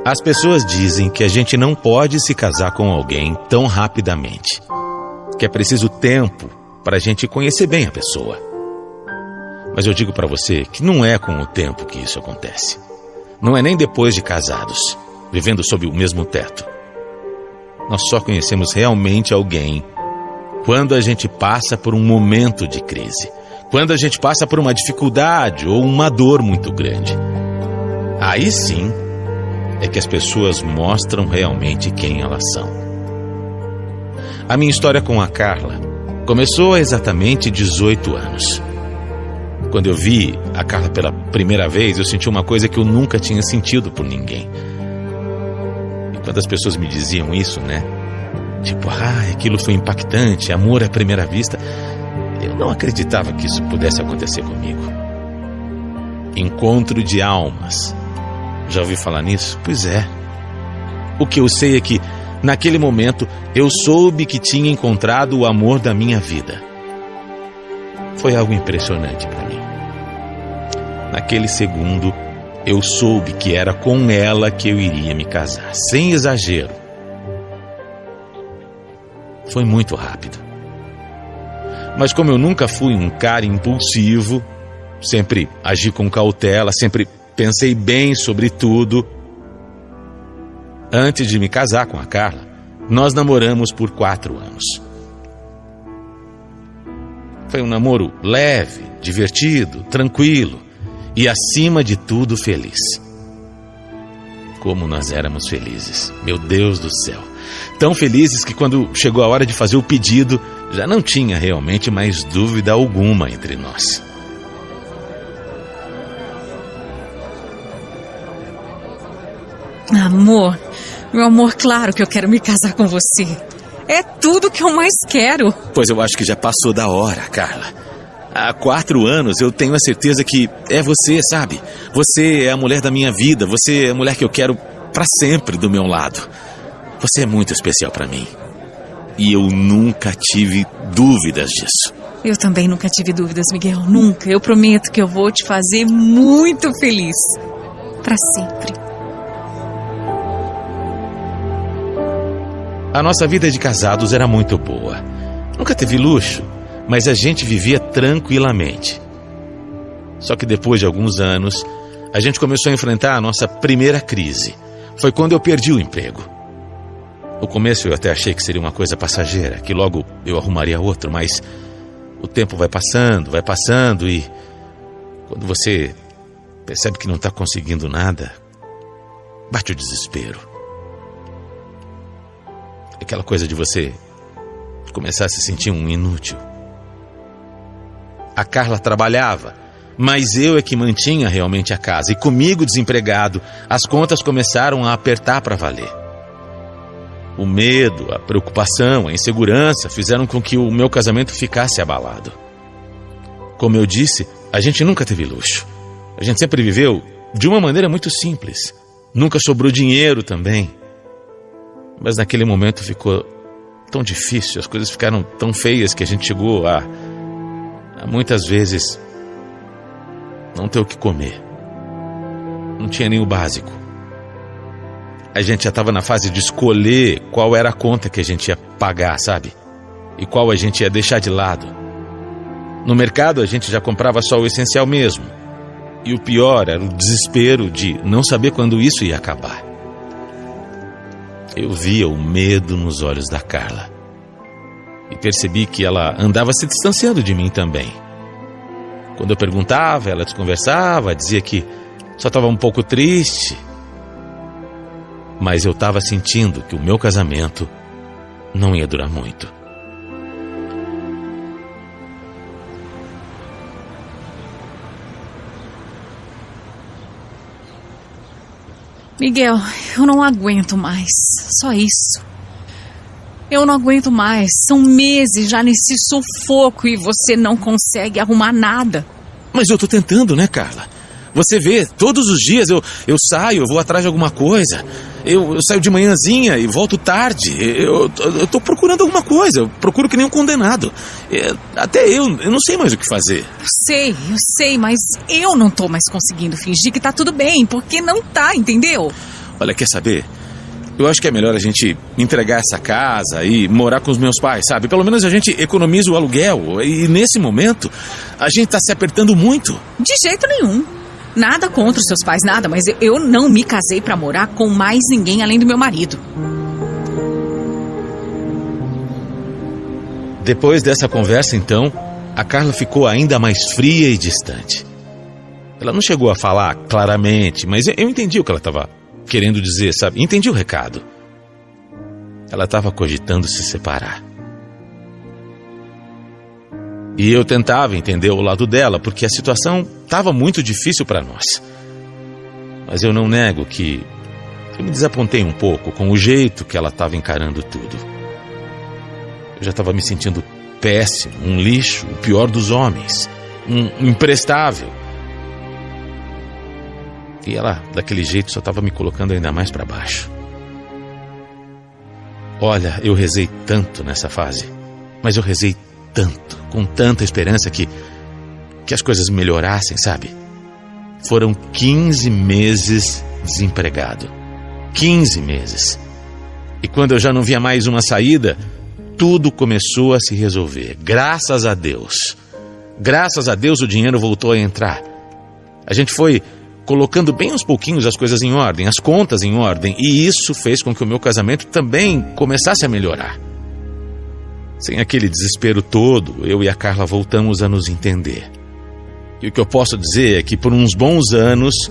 As pessoas dizem que a gente não pode se casar com alguém tão rapidamente, que é preciso tempo para a gente conhecer bem a pessoa. Mas eu digo para você que não é com o tempo que isso acontece. Não é nem depois de casados, vivendo sob o mesmo teto. Nós só conhecemos realmente alguém quando a gente passa por um momento de crise, quando a gente passa por uma dificuldade ou uma dor muito grande. Aí sim é que as pessoas mostram realmente quem elas são. A minha história com a Carla começou há exatamente 18 anos. Quando eu vi a Carla pela primeira vez, eu senti uma coisa que eu nunca tinha sentido por ninguém. E quando as pessoas me diziam isso, né? Tipo, aquilo foi impactante, amor à primeira vista. Eu não acreditava que isso pudesse acontecer comigo. Encontro de almas. Já ouvi falar nisso? Pois é. O que eu sei é que, naquele momento, eu soube que tinha encontrado o amor da minha vida. Foi algo impressionante para mim. Naquele segundo, eu soube que era com ela que eu iria me casar, sem exagero. Foi muito rápido. Mas como eu nunca fui um cara impulsivo, sempre agi com cautela, sempre pensei bem sobre tudo. Antes de me casar com a Carla, nós namoramos por 4 anos. Foi um namoro leve, divertido, tranquilo e, acima de tudo, feliz. Como nós éramos felizes, meu Deus do céu. Tão felizes que quando chegou a hora de fazer o pedido, já não tinha realmente mais dúvida alguma entre nós. Amor, meu amor, claro que eu quero me casar com você. É tudo que eu mais quero. Pois eu acho que já passou da hora, Carla. Há 4 anos eu tenho a certeza que é você, sabe? Você é a mulher da minha vida. Você é a mulher que eu quero pra sempre do meu lado. Você é muito especial pra mim. E eu nunca tive dúvidas disso. Eu também nunca tive dúvidas, Miguel. Nunca. Eu prometo que eu vou te fazer muito feliz. Pra sempre. A nossa vida de casados era muito boa. Nunca teve luxo, mas a gente vivia tranquilamente. Só que depois de alguns anos, a gente começou a enfrentar a nossa primeira crise. Foi quando eu perdi o emprego. No começo eu até achei que seria uma coisa passageira, que logo eu arrumaria outro, mas o tempo vai passando e quando você percebe que não está conseguindo nada, bate o desespero. Aquela coisa de você começar a se sentir um inútil. A Carla trabalhava, mas eu é que mantinha realmente a casa. E comigo desempregado, as contas começaram a apertar para valer. O medo, a preocupação, a insegurança fizeram com que o meu casamento ficasse abalado. Como eu disse, a gente nunca teve luxo. A gente sempre viveu de uma maneira muito simples. Nunca sobrou dinheiro também. Mas naquele momento ficou tão difícil, as coisas ficaram tão feias que a gente chegou a muitas vezes não ter o que comer. Não tinha nem o básico. A gente já estava na fase de escolher qual era a conta que a gente ia pagar, sabe? E qual a gente ia deixar de lado. No mercado a gente já comprava só o essencial mesmo. E o pior era o desespero de não saber quando isso ia acabar. Eu via o medo nos olhos da Carla. E percebi que ela andava se distanciando de mim também. Quando eu perguntava, ela desconversava, dizia que só estava um pouco triste. Mas eu estava sentindo que o meu casamento não ia durar muito. Miguel, eu não aguento mais. Só isso. Eu não aguento mais. São meses já nesse sufoco e você não consegue arrumar nada. Mas eu tô tentando, né, Carla? Você vê, todos os dias eu saio, eu vou atrás de alguma coisa. Eu saio de manhãzinha e volto tarde. Eu tô procurando alguma coisa. Eu procuro que nem um condenado. Até eu não sei mais o que fazer. Eu sei, mas eu não tô mais conseguindo fingir que tá tudo bem, porque não tá, entendeu? Olha, quer saber? Eu acho que é melhor a gente entregar essa casa e morar com os meus pais, sabe? Pelo menos a gente economiza o aluguel. E nesse momento, a gente tá se apertando muito. De jeito nenhum. Nada contra os seus pais, nada, mas eu não me casei pra morar com mais ninguém além do meu marido. Depois dessa conversa, então, a Carla ficou ainda mais fria e distante. Ela não chegou a falar claramente, mas eu entendi o que ela estava querendo dizer, sabe? Entendi o recado. Ela estava cogitando se separar. E eu tentava entender o lado dela, porque a situação estava muito difícil para nós. Mas eu não nego que eu me desapontei um pouco com o jeito que ela estava encarando tudo. Eu já estava me sentindo péssimo, um lixo, o pior dos homens, um imprestável. E ela, daquele jeito, só estava me colocando ainda mais para baixo. Olha, eu rezei tanto nessa fase, mas eu rezei tanto, com tanta esperança que as coisas melhorassem, sabe? Foram 15 meses desempregado. 15 meses. E quando eu já não via mais uma saída, tudo começou a se resolver. Graças a Deus. Graças a Deus o dinheiro voltou a entrar. A gente foi colocando bem aos pouquinhos as coisas em ordem, as contas em ordem, e isso fez com que o meu casamento também começasse a melhorar. Sem aquele desespero todo, eu e a Carla voltamos a nos entender. E o que eu posso dizer é que por uns bons anos,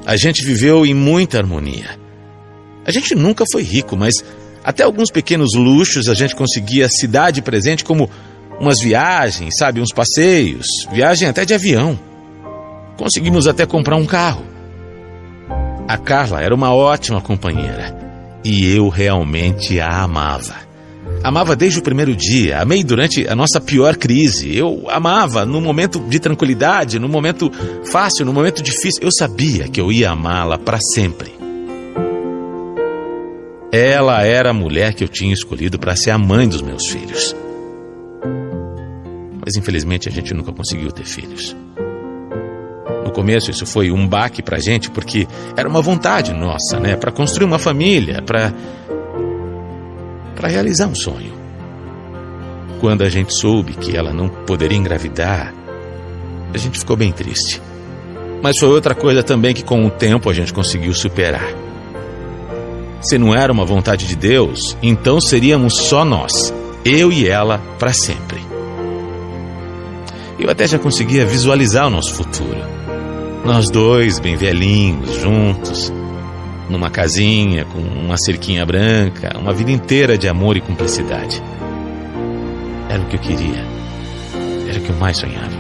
a gente viveu em muita harmonia. A gente nunca foi rico, mas até alguns pequenos luxos a gente conseguia se dar de presente, como umas viagens, sabe, uns passeios, viagem até de avião. Conseguimos até comprar um carro. A Carla era uma ótima companheira e eu realmente a amava. Amava desde o primeiro dia, amei durante a nossa pior crise. Eu amava no momento de tranquilidade, no momento fácil, no momento difícil. Eu sabia que eu ia amá-la para sempre. Ela era a mulher que eu tinha escolhido para ser a mãe dos meus filhos. Mas infelizmente a gente nunca conseguiu ter filhos. No começo isso foi um baque pra gente, porque era uma vontade nossa, né? Para construir uma família, para realizar um sonho. Quando a gente soube que ela não poderia engravidar, a gente ficou bem triste. Mas foi outra coisa também que com o tempo a gente conseguiu superar. Se não era uma vontade de Deus, então seríamos só nós, eu e ela, para sempre. Eu até já conseguia visualizar o nosso futuro. Nós dois, bem velhinhos, juntos, numa casinha com uma cerquinha branca, uma vida inteira de amor e cumplicidade. Era o que eu queria. Era o que eu mais sonhava.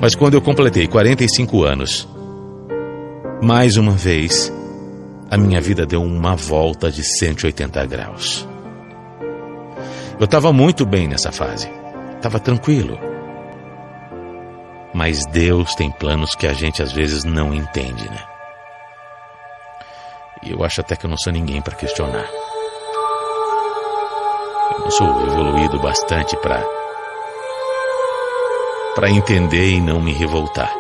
Mas quando eu completei 45 anos, mais uma vez, a minha vida deu uma volta de 180 graus. Eu estava muito bem nessa fase. Estava tranquilo. Mas Deus tem planos que a gente às vezes não entende, né? E eu acho até que eu não sou ninguém para questionar. Eu não sou evoluído bastante para entender e não me revoltar.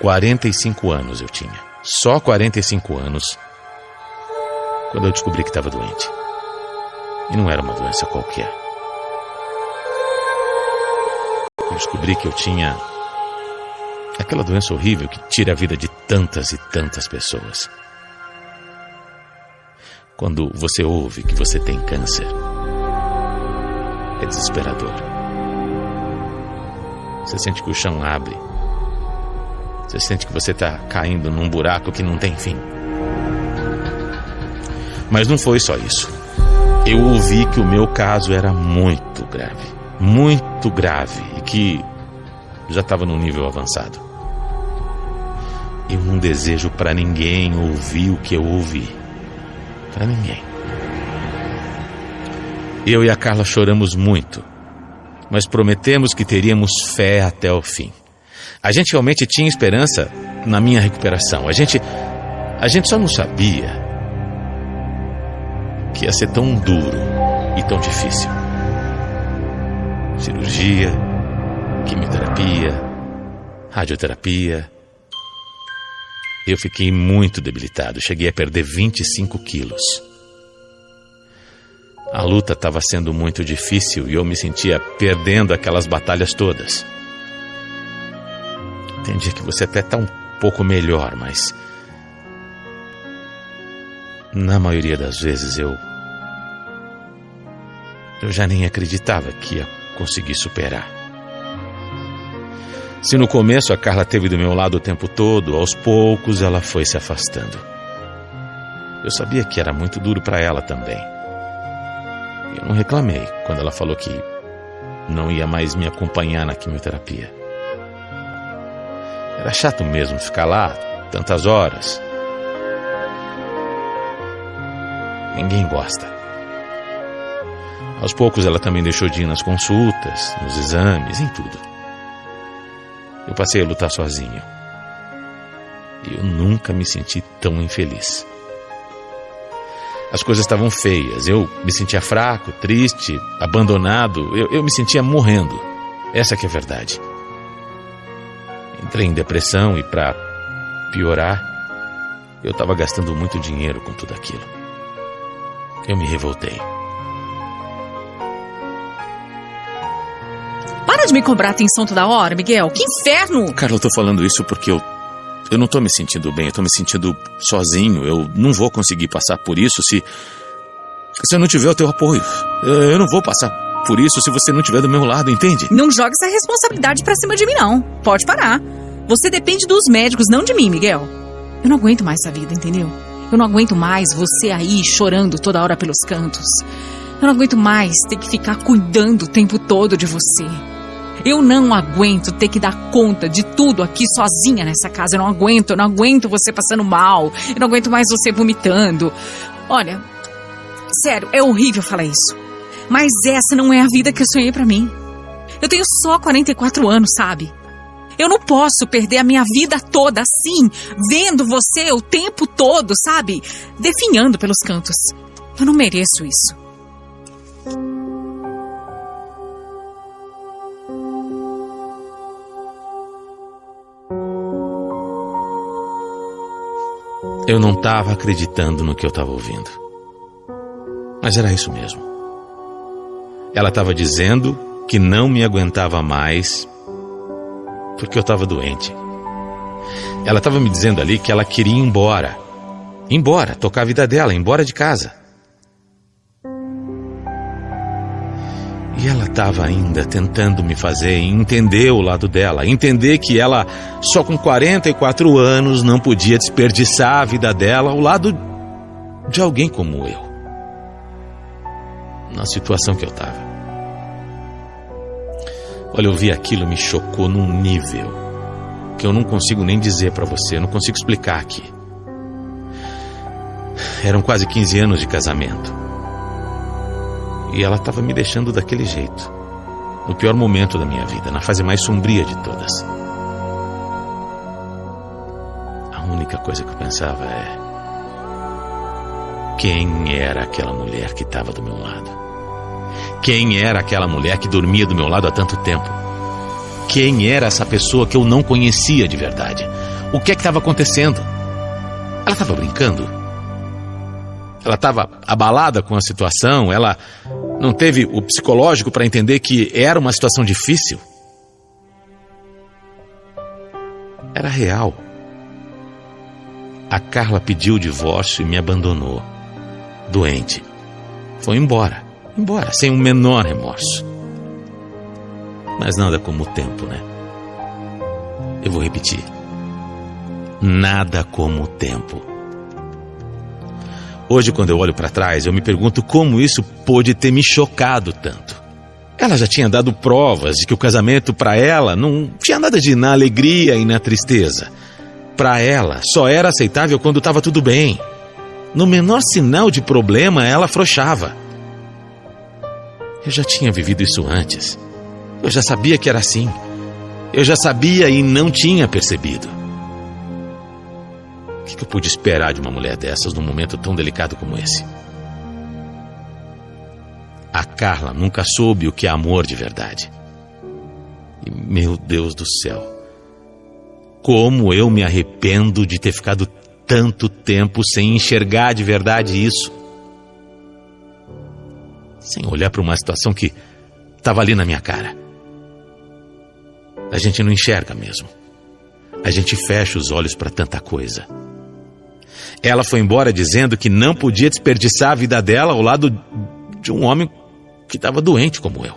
45 anos eu tinha. Só 45 anos quando eu descobri que estava doente. E não era uma doença qualquer. Eu descobri que eu tinha aquela doença horrível que tira a vida de tantas e tantas pessoas. Quando você ouve que você tem câncer, é desesperador. Você sente que o chão abre. Você sente que você está caindo num buraco que não tem fim. Mas não foi só isso. Eu ouvi que o meu caso era muito grave. Muito grave. E que já estava num nível avançado. Eu não desejo para ninguém ouvir o que eu ouvi. Para ninguém. Eu e a Carla choramos muito. Mas prometemos que teríamos fé até o fim. A gente realmente tinha esperança na minha recuperação. A gente A gente só não sabia que ia ser tão duro e tão difícil. Cirurgia, quimioterapia, radioterapia. Eu fiquei muito debilitado, cheguei a perder 25 quilos. A luta estava sendo muito difícil e eu me sentia perdendo aquelas batalhas todas. Tem dia que você até está um pouco melhor, mas na maioria das vezes eu já nem acreditava que ia conseguir superar. Se no começo a Carla esteve do meu lado o tempo todo, aos poucos ela foi se afastando. Eu sabia que era muito duro para ela também. Eu não reclamei quando ela falou que não ia mais me acompanhar na quimioterapia. Era chato mesmo ficar lá tantas horas. Ninguém gosta. Aos poucos ela também deixou de ir nas consultas, nos exames, em tudo. Eu passei a lutar sozinho. E eu nunca me senti tão infeliz. As coisas estavam feias. Eu me sentia fraco, triste, abandonado. Eu me sentia morrendo. Essa que é a verdade. Entrei em depressão e, para piorar, eu estava gastando muito dinheiro com tudo aquilo. Eu me revoltei. Para de me cobrar atenção toda hora, Miguel. Que inferno! Carla, eu tô falando isso porque eu não tô me sentindo bem. Eu tô me sentindo sozinho. Eu não vou conseguir passar por isso se eu não tiver o teu apoio. Eu não vou passar por isso se você não estiver do meu lado, entende? Não jogue essa responsabilidade pra cima de mim, não. Pode parar. Você depende dos médicos, não de mim, Miguel. Eu não aguento mais essa vida, entendeu? Eu não aguento mais você aí chorando toda hora pelos cantos. Eu não aguento mais ter que ficar cuidando o tempo todo de você. Eu não aguento ter que dar conta de tudo aqui sozinha nessa casa. Eu não aguento você passando mal. Eu não aguento mais você vomitando. Olha, sério, é horrível falar isso. Mas essa não é a vida que eu sonhei pra mim. Eu tenho só 44 anos, sabe? Eu não posso perder a minha vida toda assim, vendo você o tempo todo, sabe? Definhando pelos cantos. Eu não mereço isso. Eu não estava acreditando no que eu estava ouvindo. Mas era isso mesmo. Ela estava dizendo que não me aguentava mais porque eu estava doente. Ela estava me dizendo ali que ela queria ir embora. Ir embora, tocar a vida dela, ir embora de casa. E ela estava ainda tentando me fazer entender o lado dela, entender que ela, só com 44 anos, não podia desperdiçar a vida dela ao lado de alguém como eu. Na situação que eu estava. Olha, eu vi aquilo, me chocou num nível que eu não consigo nem dizer para você, eu não consigo explicar aqui. Eram quase 15 anos de casamento. E ela estava me deixando daquele jeito. No pior momento da minha vida, na fase mais sombria de todas. A única coisa que eu pensava é: quem era aquela mulher que estava do meu lado? Quem era aquela mulher que dormia do meu lado há tanto tempo? Quem era essa pessoa que eu não conhecia de verdade? O que é que estava acontecendo? Ela estava brincando? Ela estava abalada com a situação? Ela não teve o psicológico para entender que era uma situação difícil? Era real. A Carla pediu o divórcio e me abandonou. Doente. Foi embora. Embora, sem o menor remorso. Mas nada como o tempo, né? Eu vou repetir. Nada como o tempo. Hoje, quando eu olho para trás, eu me pergunto como isso pôde ter me chocado tanto. Ela já tinha dado provas de que o casamento para ela não tinha nada de ir na alegria e na tristeza. Para ela, só era aceitável quando estava tudo bem. No menor sinal de problema, ela afrouxava. Eu já tinha vivido isso antes. Eu já sabia que era assim. Eu já sabia e não tinha percebido. O que eu pude esperar de uma mulher dessas num momento tão delicado como esse? A Carla nunca soube o que é amor de verdade. E, meu Deus do céu, como eu me arrependo de ter ficado tanto tempo sem enxergar de verdade isso. Sem olhar para uma situação que estava ali na minha cara. A gente não enxerga mesmo. A gente fecha os olhos para tanta coisa. Ela foi embora dizendo que não podia desperdiçar a vida dela ao lado de um homem que estava doente como eu.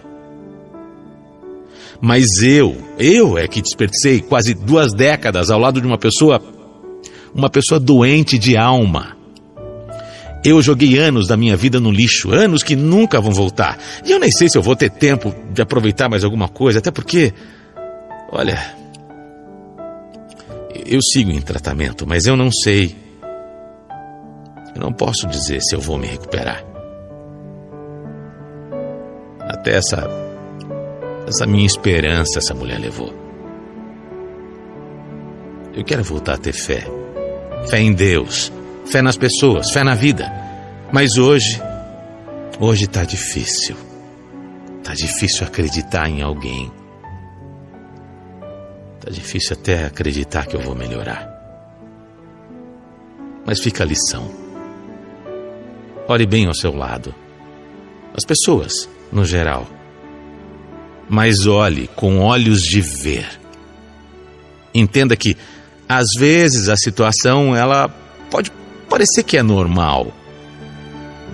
Mas eu é que desperdicei quase 2 décadas ao lado de uma pessoa doente de alma. Eu joguei anos da minha vida no lixo, anos que nunca vão voltar. E eu nem sei se eu vou ter tempo de aproveitar mais alguma coisa, até porque, olha, eu sigo em tratamento, mas eu não sei. Eu não posso dizer se eu vou me recuperar. Até essa minha esperança essa mulher levou. Eu quero voltar a ter fé. Fé em Deus, fé nas pessoas, fé na vida. Mas hoje tá difícil. Tá difícil acreditar em alguém. Tá difícil até acreditar que eu vou melhorar. Mas fica a lição. Olhe bem ao seu lado. As pessoas, no geral. Mas olhe com olhos de ver. Entenda que, às vezes, a situação, ela pode parecer que é normal.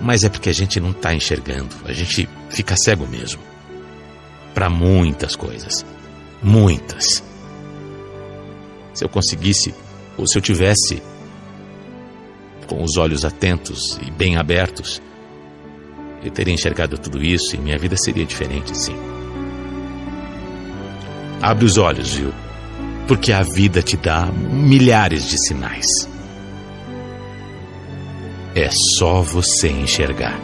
Mas é porque a gente não está enxergando. A gente fica cego mesmo. Para muitas coisas. Muitas. Se eu conseguisse, ou se eu tivesse com os olhos atentos e bem abertos, eu teria enxergado tudo isso e minha vida seria diferente, sim. Abre os olhos, viu? Porque a vida te dá milhares de sinais. É só você enxergar.